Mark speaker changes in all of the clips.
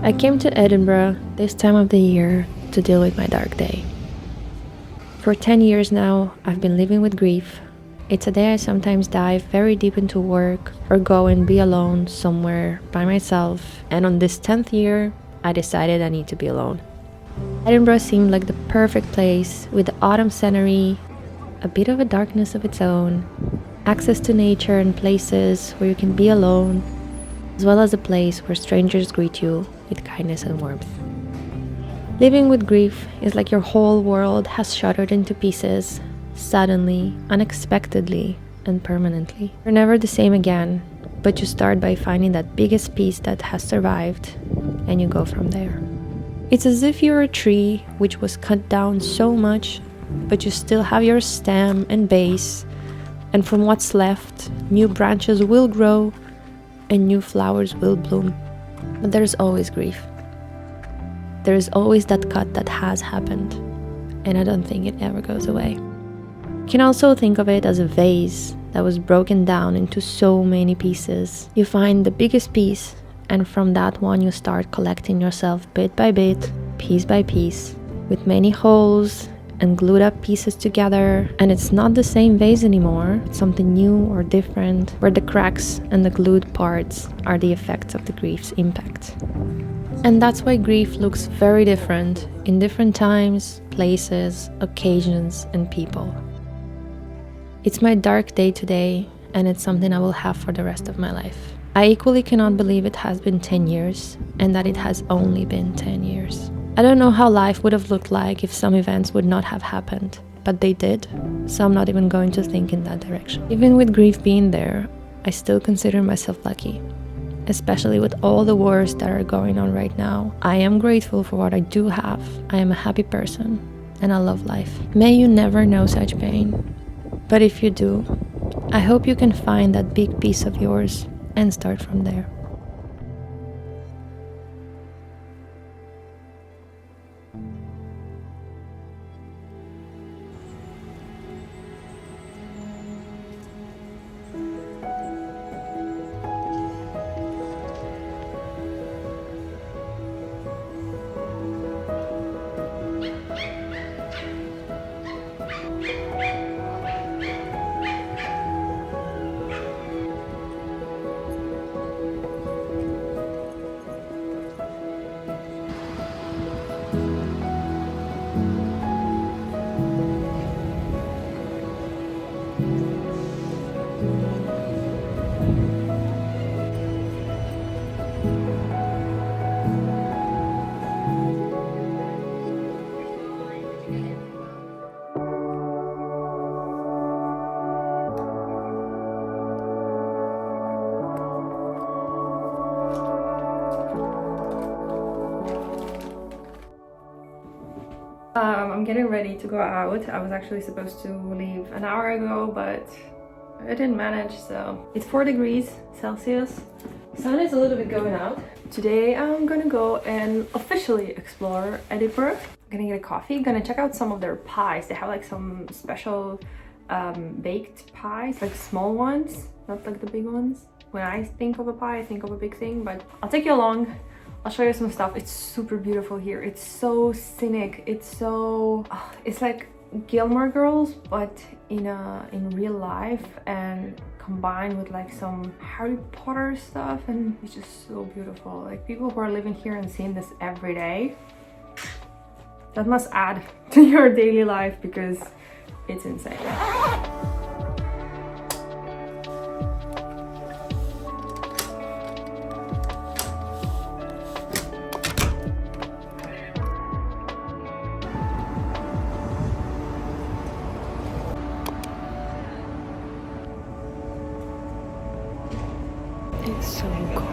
Speaker 1: I came to Edinburgh this time of the year to deal with my dark day. For 10 years now, I've been living with grief. It's a day I sometimes dive very deep into work or go and be alone somewhere by myself, and on this 10th year, I decided I need to be alone. Edinburgh seemed like the perfect place with the autumn scenery, a bit of a darkness of its own, access to nature and places where you can be alone, as well as a place where strangers greet you with kindness and warmth. Living with grief is like your whole world has shattered into pieces, suddenly, unexpectedly, and permanently. You're never the same again, but you start by finding that biggest piece that has survived, and you go from there. It's as if you're a tree which was cut down so much, but you still have your stem and base, and from what's left, new branches will grow and new flowers will bloom. But there's always grief. There is always that cut that has happened, and I don't think it ever goes away. You can also think of it as a vase that was broken down into so many pieces. You find the biggest piece, and from that one you start collecting yourself bit by bit, piece by piece, with many holes and glued up pieces together, and it's not the same vase anymore. It's something new or different, where the cracks and the glued parts are the effects of the grief's impact. And that's why grief looks very different in different times, places, occasions, and people. It's my dark day today, and it's something I will have for the rest of my life. I equally cannot believe it has been 10 years, and that it has only been 10 years. I don't know how life would have looked like if some events would not have happened, but they did, so I'm not even going to think in that direction. Even with grief being there, I still consider myself lucky, especially with all the wars that are going on right now. I am grateful for what I do have. I am a happy person, and I love life. May you never know such pain, but if you do, I hope you can find that big piece of yours and start from there. I'm getting ready to go out. I was actually supposed to leave an hour ago, but I didn't manage, so it's 4 degrees Celsius. Sun is a little bit going out. Today I'm gonna go and officially explore Edinburgh. I'm gonna get a coffee, gonna check out some of their pies. They have like some special baked pies, like small ones, not like the big ones. When I think of a pie, I think of a big thing, but I'll take you along. I'll show you some stuff. It's super beautiful here. It's so scenic. It's so it's like Gilmore Girls, but in real life, and combined with like some Harry Potter stuff, and it's just so beautiful. Like people who are living here and seeing this every day, that must add to your daily life because it's insane. It's so cold.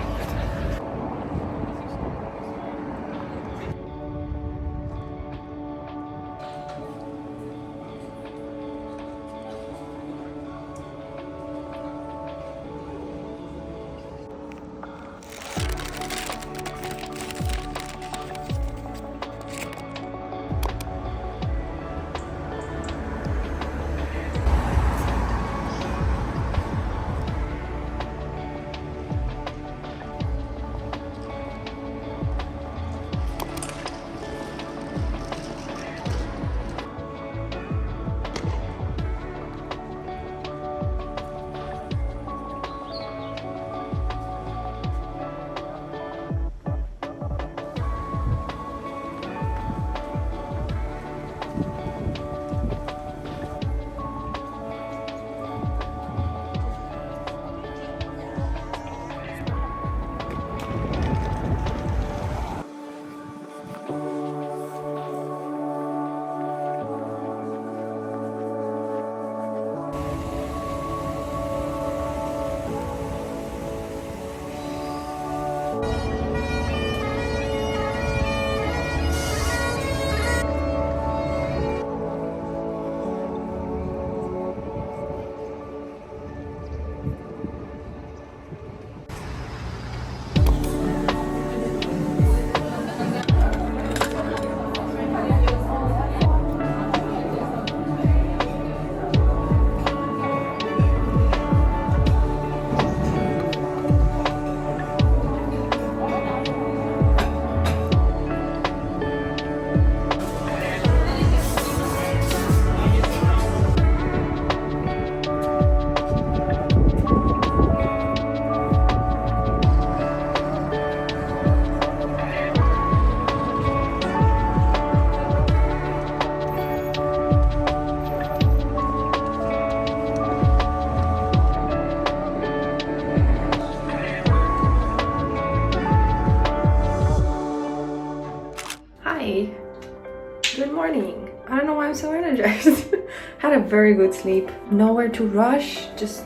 Speaker 1: apologize. Had a very good sleep. Nowhere to rush, just,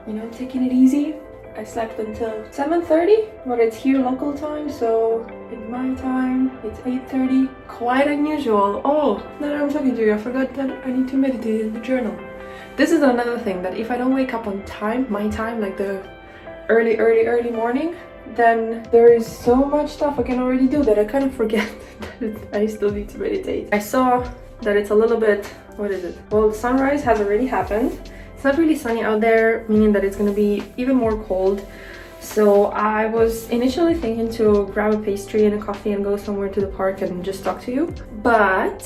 Speaker 1: you know, taking it easy. I slept until 7:30, but it's here local time, so in my time it's 8:30. Quite unusual. Oh, now that I'm talking to you, I forgot that I need to meditate in the journal. This is another thing, that if I don't wake up on time, my time, like the early morning, then there is so much stuff I can already do that I kind of forget that I still need to meditate. I saw that it's a little bit, what is it? Well, the sunrise has already happened. It's not really sunny out there, meaning that it's gonna be even more cold. So I was initially thinking to grab a pastry and a coffee and go somewhere to the park and just talk to you. But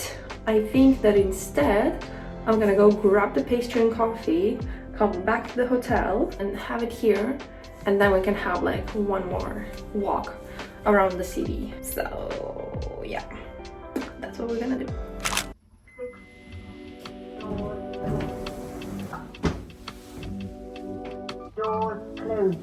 Speaker 1: I think that instead, I'm gonna go grab the pastry and coffee, come back to the hotel and have it here. And then we can have like one more walk around the city. So yeah, that's what we're gonna do. Doors closed.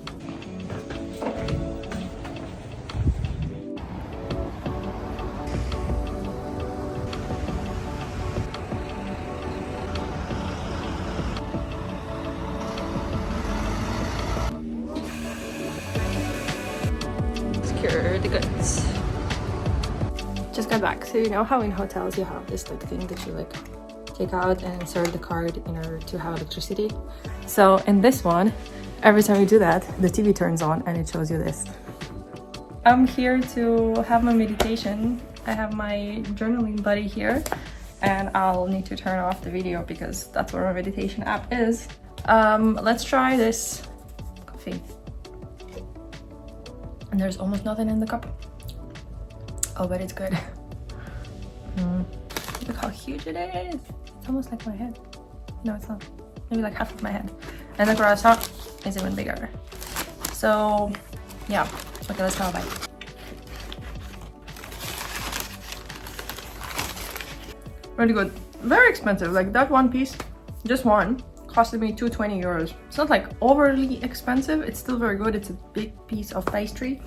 Speaker 1: Secure the goods. Just got back. So you know how in hotels you have this like thing that you like take out and insert the card in order to have electricity? So in this one, every time you do that, the TV turns on and it shows you this. I'm here to have my meditation. I have my journaling buddy here, and I'll need to turn off the video because that's where my meditation app is. Let's try this coffee. And there's almost nothing in the cup. Oh, but it's good. Look how huge it is. It's almost like my head. No, it's not. Maybe like half of my head. And the croissant is even bigger. So yeah, okay, let's have a bite. Really good. Very expensive. Like that one piece, just one, costed me 220 euros. It's not like overly expensive. It's still very good. It's a big piece of pastry,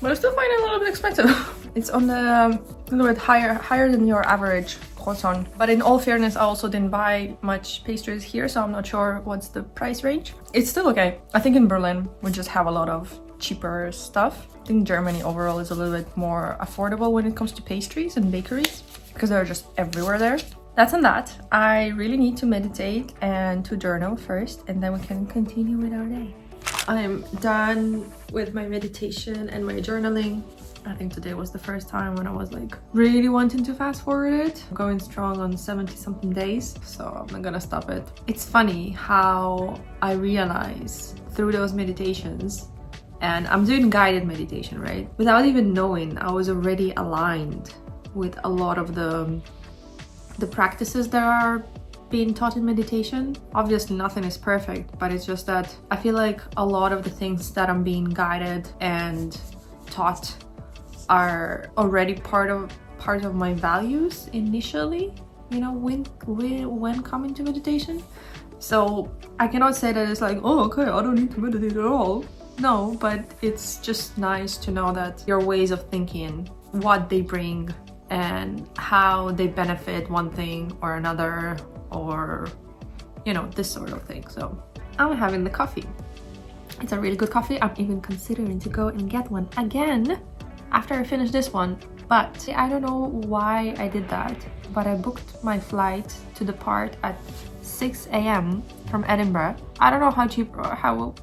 Speaker 1: but I still find it a little bit expensive. It's on the a little bit higher than your average croissant. But in all fairness, I also didn't buy much pastries here, so I'm not sure what's the price range. It's still okay. I think in Berlin we just have a lot of cheaper stuff. I think Germany overall is a little bit more affordable when it comes to pastries and bakeries, because they're just everywhere there. That's on that. I really need to meditate and to journal first, and then we can continue with our day. I'm done with my meditation and my journaling. I think today was the first time when I was like really wanting to fast forward it. I'm going strong on 70 something days, so I'm not gonna stop it. It's funny how I realize through those meditations, and I'm doing guided meditation, right? Without even knowing, I was already aligned with a lot of the practices that are being taught in meditation. Obviously nothing is perfect, but it's just that I feel like a lot of the things that I'm being guided and taught are already part of my values initially, you know, when coming to meditation. So I cannot say that it's like, oh, okay, I don't need to meditate at all. No, but it's just nice to know that your ways of thinking, what they bring and how they benefit one thing or another, or, you know, this sort of thing. So I'm having the coffee. It's a really good coffee. I'm even considering to go and get one again after I finish this one. But I don't know why I did that, but I booked my flight to depart at 6 a.m. from Edinburgh. I don't know how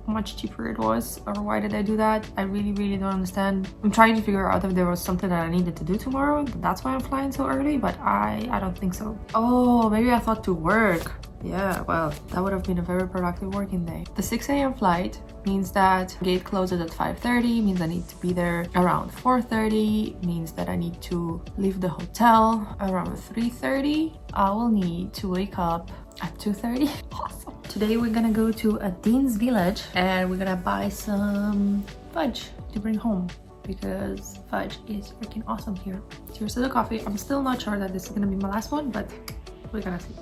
Speaker 1: much cheaper it was, or why did I do that. I really don't understand. I'm trying to figure out if there was something that I needed to do tomorrow. That's why I'm flying so early, but I don't think so. Oh, maybe I thought to work. Yeah, well, that would have been a very productive working day. The 6 a.m. flight means that gate closes at 5:30, means I need to be there around 4:30, means that I need to leave the hotel around 3:30. I will need to wake up at 2:30. Awesome. Today we're gonna go to a Dean's Village and we're gonna buy some fudge to bring home, because fudge is freaking awesome here. Cheers to the coffee. I'm still not sure that this is gonna be my last one, but we're gonna see.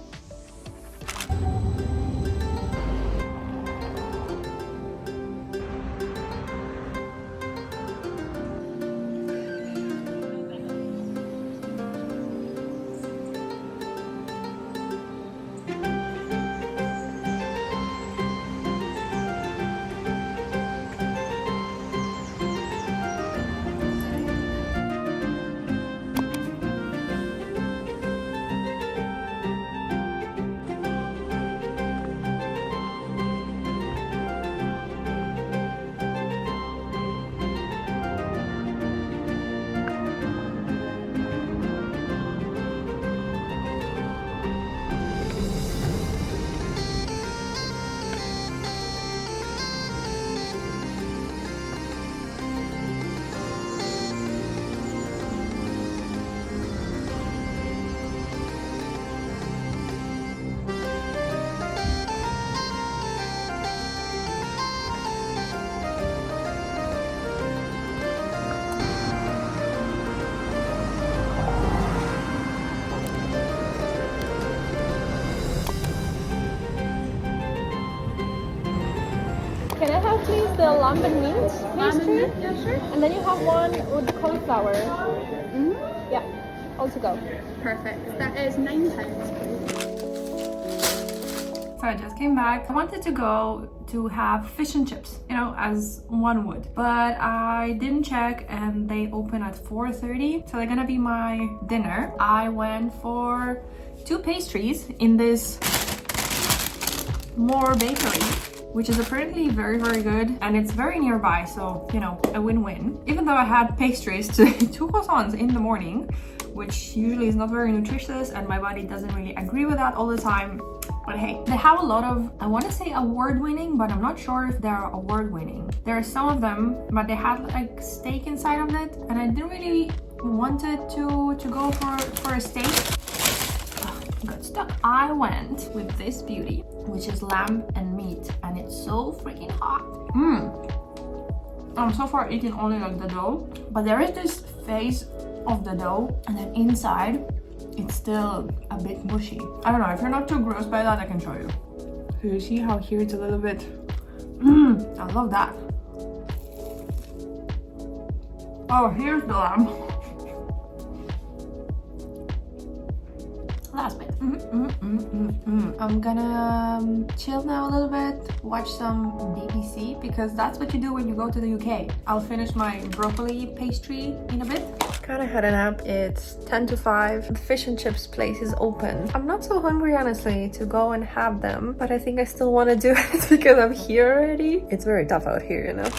Speaker 1: have the lamb and meat pastry,
Speaker 2: Yeah, sure.
Speaker 1: and then you have one with cauliflower. Yeah, also go.
Speaker 2: Perfect. That is £9, please.
Speaker 3: So I just came back. I wanted to go to have fish and chips, you know, as one would. But I didn't check and they open at 4:30. So they're gonna be my dinner. I went for 2 pastries in this More Bakery, which is apparently very, very good. And it's very nearby, so, you know, a win-win. Even though I had pastries, 2 croissants in the morning, which usually is not very nutritious and my body doesn't really agree with that all the time. But hey, they have a lot of, I want to say award-winning, but I'm not sure if they're award-winning. There are some of them, but they had like steak inside of it, and I didn't really wanted to go for a steak. Ugh, got stuck. I went with this beauty, which is lamb and meat, and it's so freaking hot. I'm so far eating only like the dough, but there is this phase of the dough, and then inside it's still a bit mushy. I don't know, if you're not too grossed by that, I can show you. So you see how here it's a little bit, I love that. Oh, here's the lamb. Last bit. I'm gonna chill now a little bit, watch some BBC, because that's what you do when you go to the UK. I'll finish my broccoli pastry in a bit. Kind of had a nap. It's 10 to 5. The fish and chips place is open. I'm not so hungry, honestly, to go and have them, but I think I still want to do it because I'm here already. It's very tough out here, you know?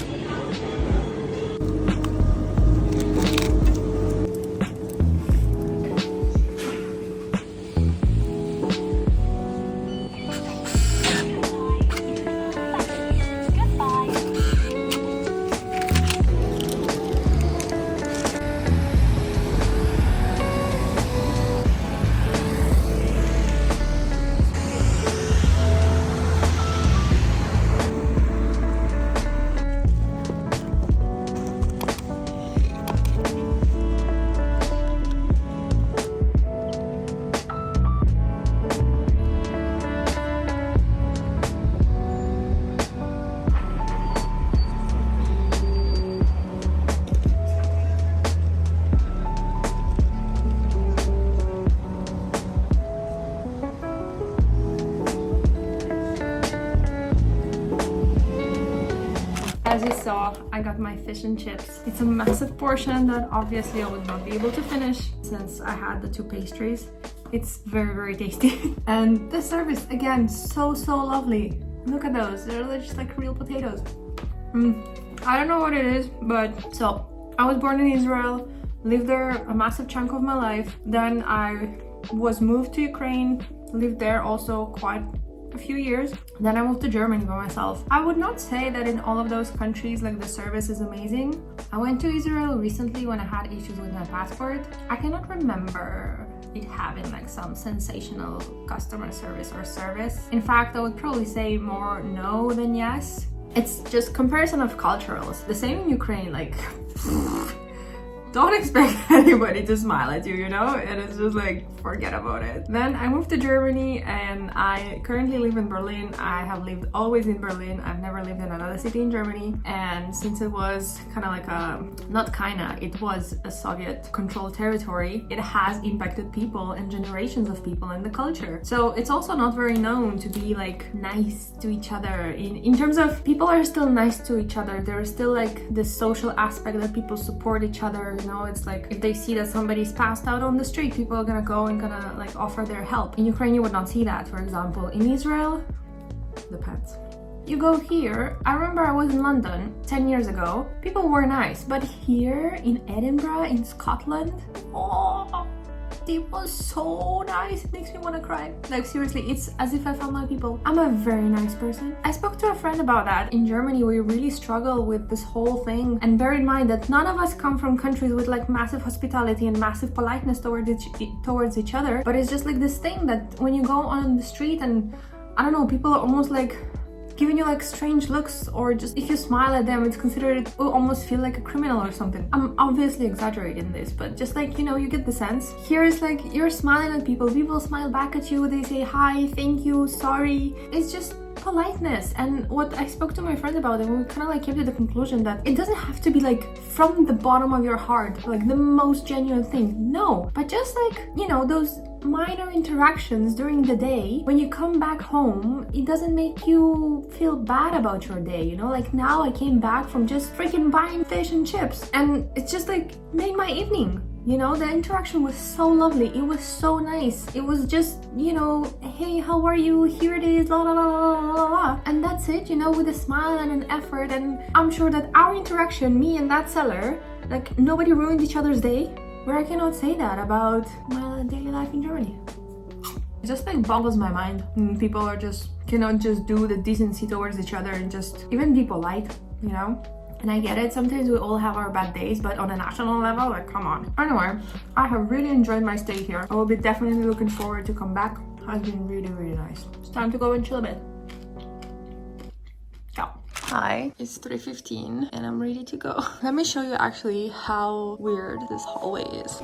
Speaker 3: As you saw, I got my fish and chips. It's a massive portion that obviously I would not be able to finish since I had the 2 pastries. It's very, very tasty. And the service, again, so lovely. Look at those, they're just like real potatoes. I don't know what it is, but so I was born in Israel, lived there a massive chunk of my life. Then I was moved to Ukraine, lived there also quite a few years. Then I moved to Germany by myself. I would not say that in all of those countries like the service is amazing. I went to Israel recently when I had issues with my passport. I cannot remember it having like some sensational customer service or service. In fact, I would probably say more no than yes. It's just comparison of culturals. The same in Ukraine, like don't expect anybody to smile at you, you know? And it's just like, forget about it. Then I moved to Germany and I currently live in Berlin. I have lived always in Berlin. I've never lived in another city in Germany. And since it was kind of like it was a Soviet controlled territory, it has impacted people and generations of people and the culture. So it's also not very known to be like nice to each other. In terms of people are still nice to each other. There is still like this social aspect that people support each other. You know, it's like if they see that somebody's passed out on the street, people are gonna go and gonna like offer their help. In Ukraine, you would not see that, for example. In Israel, depends. You go here, I remember I was in London 10 years ago, people were nice, but here in Edinburgh, in Scotland, oh, it was so nice, it makes me want to cry. Like seriously, it's as if I found my people. I'm a very nice person. I spoke to a friend about that. In Germany, we really struggle with this whole thing. And bear in mind that none of us come from countries with like massive hospitality and massive politeness towards each other. But it's just like this thing that when you go on the street and I don't know, people are almost like giving you like strange looks, or just if you smile at them, it's considered, it will almost feel like a criminal or something. I'm obviously exaggerating this, but just like, you know, you get the sense. Here is like, you're smiling at people, people smile back at you, they say hi, thank you, sorry. It's just politeness. And what I spoke to my friend about, and we kind of like came to the conclusion that it doesn't have to be like from the bottom of your heart, like the most genuine thing. No, but just like, you know, those minor interactions during the day, when you come back home, it doesn't make you feel bad about your day, you know? Like now I came back from just freaking buying fish and chips, and it's just like made my evening. You know, the interaction was so lovely. It was so nice. It was just, you know, hey, how are you? Here it is, la la la la la la. And that's it, you know, with a smile and an effort. And I'm sure that our interaction, me and that seller, like nobody ruined each other's day. Where I cannot say that about my daily life in Germany. It just like boggles my mind. People are just cannot just do the decency towards each other and just even be polite, you know? And I get it, sometimes we all have our bad days, but on a national level, like, come on. Anyway, I have really enjoyed my stay here. I will be definitely looking forward to come back. Has been really, really nice. It's time to go and chill a bit. Ciao. Hi, it's 3:15 and I'm ready to go. Let me show you actually how weird this hallway is.